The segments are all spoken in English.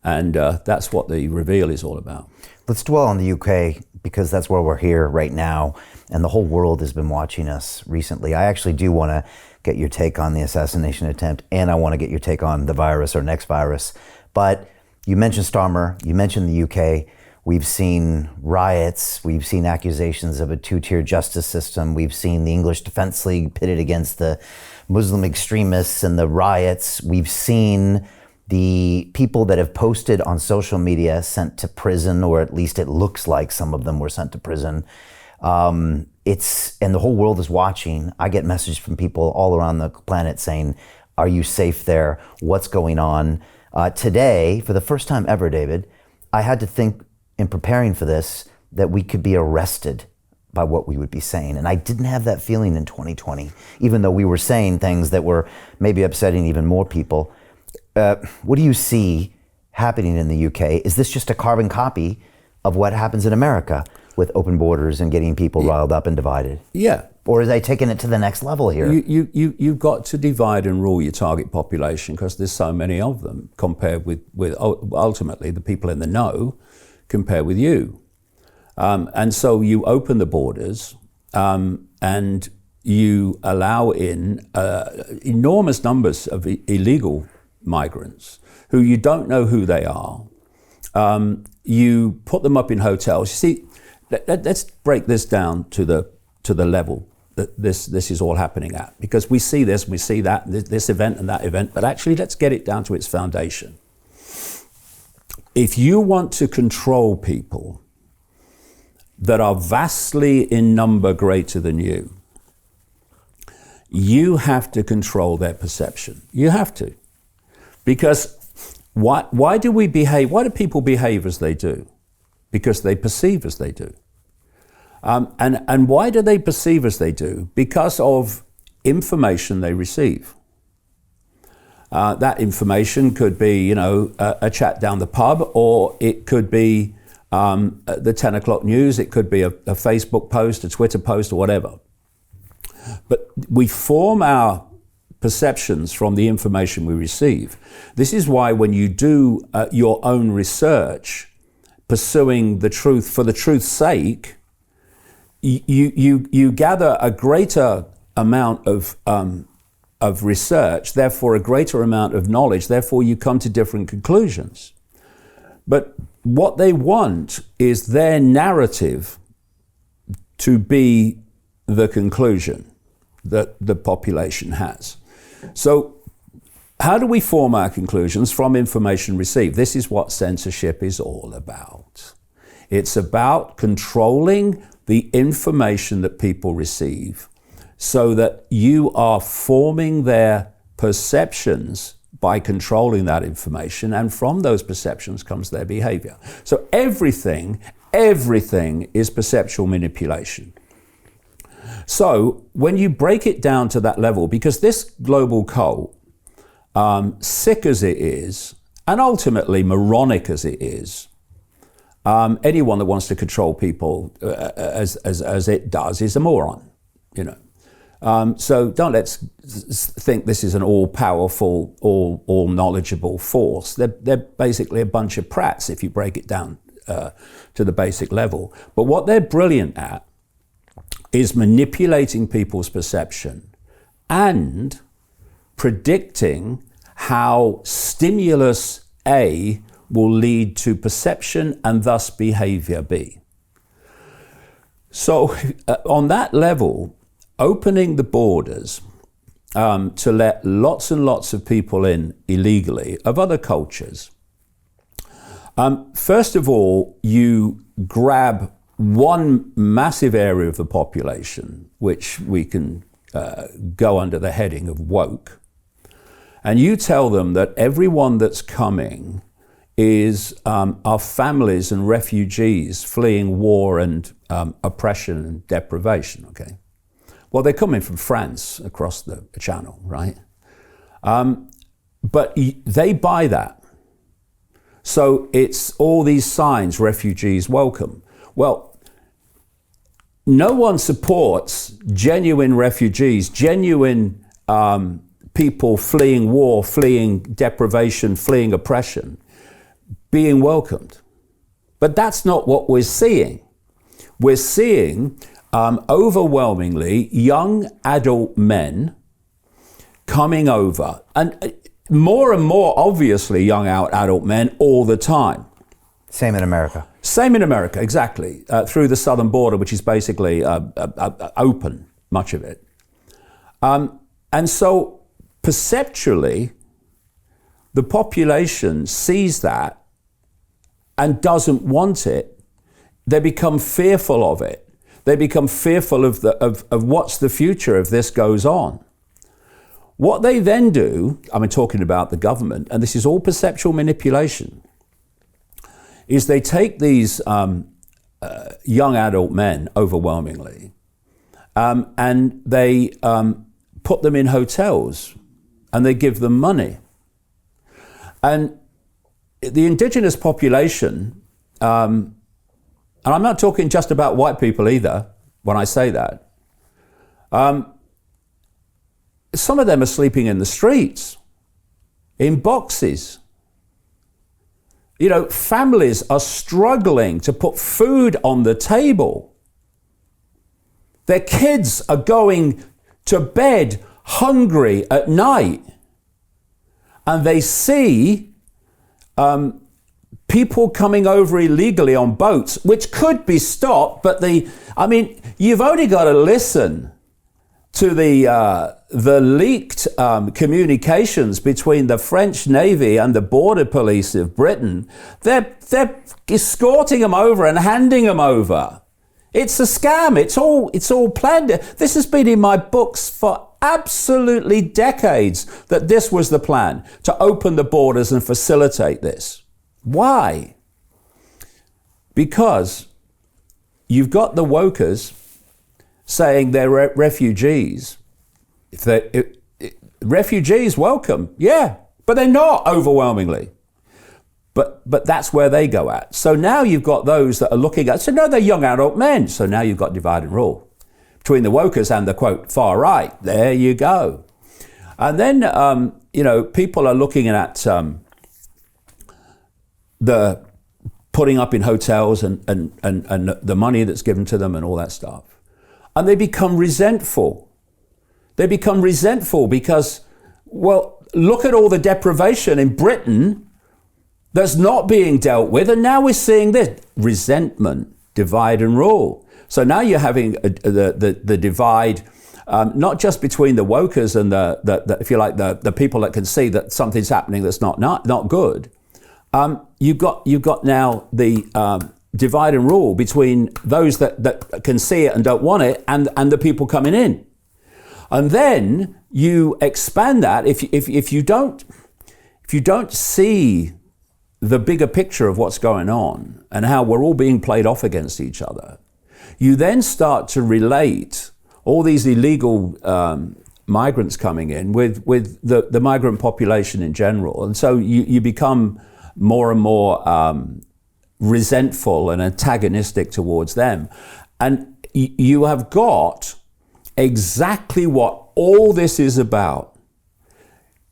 And that's what the reveal is all about. Let's dwell on the UK, because that's where we're here right now, and the whole world has been watching us recently. I actually do want to get your take on the assassination attempt, and I want to get your take on the virus or next virus. But you mentioned Starmer, you mentioned the UK. We've seen riots, we've seen accusations of a two-tier justice system, we've seen the English Defence League pitted against the Muslim extremists and the riots. We've seen the people that have posted on social media sent to prison, or at least it looks like some of them were sent to prison. And the whole world is watching. I get messages from people all around the planet saying, are you safe there? What's going on? Today, for the first time ever, David, I had to think in preparing for this that we could be arrested by what we would be saying. And I didn't have that feeling in 2020, even though we were saying things that were maybe upsetting even more people. What do you see happening in the UK? Is this just a carbon copy of what happens in America with open borders and getting people riled up and divided? Yeah. Or is they taking it to the next level here? You've got to divide and rule your target population, because there's so many of them, compared with ultimately the people in the know compared with you. And so you open the borders and you allow in enormous numbers of illegal migrants who you don't know who they are. You put them up in hotels. You see, let's break this down to the level that this is all happening at, because we see this, we see that, this event and that event, but actually let's get it down to its foundation. If you want to control people that are vastly in number greater than you, you have to control their perception. You have to. Because why do people behave as they do? Because they perceive as they do. And why do they perceive as they do? Because of information they receive. That information could be, a chat down the pub, or it could be the 10 o'clock news, it could be a Facebook post, a Twitter post, or whatever. But we form our perceptions from the information we receive. This is why when you do your own research, pursuing the truth for the truth's sake, you gather a greater amount of research, therefore a greater amount of knowledge, therefore you come to different conclusions. But what they want is their narrative to be the conclusion that the population has. So how do we form our conclusions? From information received. This is what censorship is all about. It's about controlling the information that people receive so that you are forming their perceptions by controlling that information, and from those perceptions comes their behavior. So everything is perceptual manipulation. So when you break it down to that level, because this global cult, sick as it is, and ultimately moronic as it is, anyone that wants to control people as it does is a moron, So let's think this is an all-powerful, all-knowledgeable force. They're basically a bunch of prats if you break it down to the basic level. But what they're brilliant at is manipulating people's perception and predicting how stimulus A will lead to perception and thus behavior B. So on that level, opening the borders to let lots and lots of people in illegally of other cultures. First of all, you grab one massive area of the population, which we can go under the heading of woke, and you tell them that everyone that's coming are families and refugees fleeing war and oppression and deprivation, okay? Well, they're coming from France across the channel, right? But they buy that. So it's all these signs, refugees welcome. Well, no one supports genuine refugees, genuine people fleeing war, fleeing deprivation, fleeing oppression, being welcomed. But that's not what we're seeing. We're seeing overwhelmingly young adult men coming over, and more obviously young adult men all the time. Same in America. Same in America, exactly, through the southern border, which is basically open, much of it. And so perceptually, the population sees that and doesn't want it. They become fearful of it. They become fearful of what's the future if this goes on. What they then do, I'm talking about the government, and this is all perceptual manipulation, is they take these young adult men, overwhelmingly, and they put them in hotels and they give them money. And the indigenous population, and I'm not talking just about white people either when I say that, some of them are sleeping in the streets, in boxes. You know, families are struggling to put food on the table. Their kids are going to bed hungry at night. And they see people coming over illegally on boats, which could be stopped, but you've only got to listen to the leaked communications between the French Navy and the border police of Britain. They're escorting them over and handing them over. It's a scam. It's all planned. This has been in my books for absolutely decades, that this was the plan, to open the borders and facilitate this. Why? Because you've got the wokers saying they're refugees. Refugees, welcome, yeah, but they're not overwhelmingly. But that's where they go at. So now you've got those that are looking at, so no, they're young adult men. So now you've got divide and rule between the wokers and the, quote, far right. There you go. And then, people are looking at the putting up in hotels and the money that's given to them and all that stuff. And they become resentful. They become resentful because, well, look at all the deprivation in Britain that's not being dealt with. And now we're seeing this resentment, divide and rule. So now you're having the divide, not just between the wokers and the if you like, the people that can see that something's happening that's not good. You've got now the divide and rule between those that can see it and don't want it, and the people coming in. And then you expand that. If you don't see the bigger picture of what's going on and how we're all being played off against each other, you then start to relate all these illegal migrants coming in with the migrant population in general. And so you become more and more resentful and antagonistic towards them. And you have got exactly what all this is about: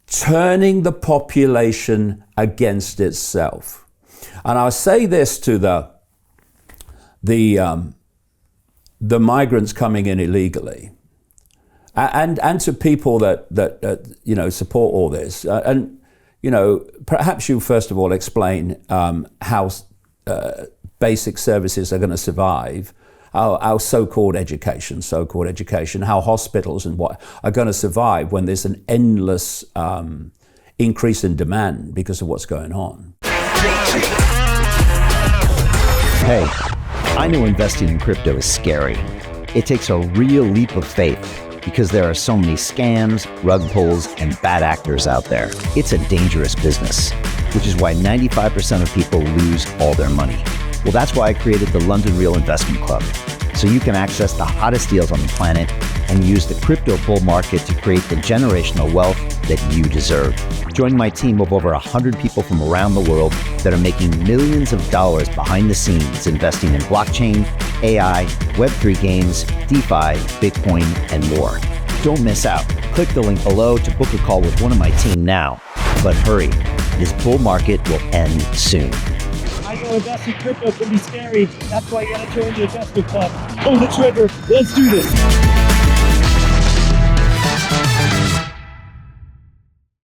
turning the population against itself. And I'll say this to the migrants coming in illegally, and to people that support all this. Perhaps you first of all explain how basic services are going to survive, our so-called education, how hospitals and what are going to survive when there's an endless increase in demand because of what's going on. Hey, I know investing in crypto is scary. It takes a real leap of faith because there are so many scams, rug pulls, and bad actors out there. It's a dangerous business, which is why 95% of people lose all their money. Well, that's why I created the London Real Investment Club, so you can access the hottest deals on the planet and use the crypto bull market to create the generational wealth that you deserve. Join my team of over 100 people from around the world that are making millions of dollars behind the scenes investing in blockchain, AI, Web3 games, DeFi, Bitcoin, and more. Don't miss out. Click the link below to book a call with one of my team now. But hurry, this bull market will end soon. I know investing in crypto can be scary. That's why you gotta join the investment club. Pull the trigger. Let's do this.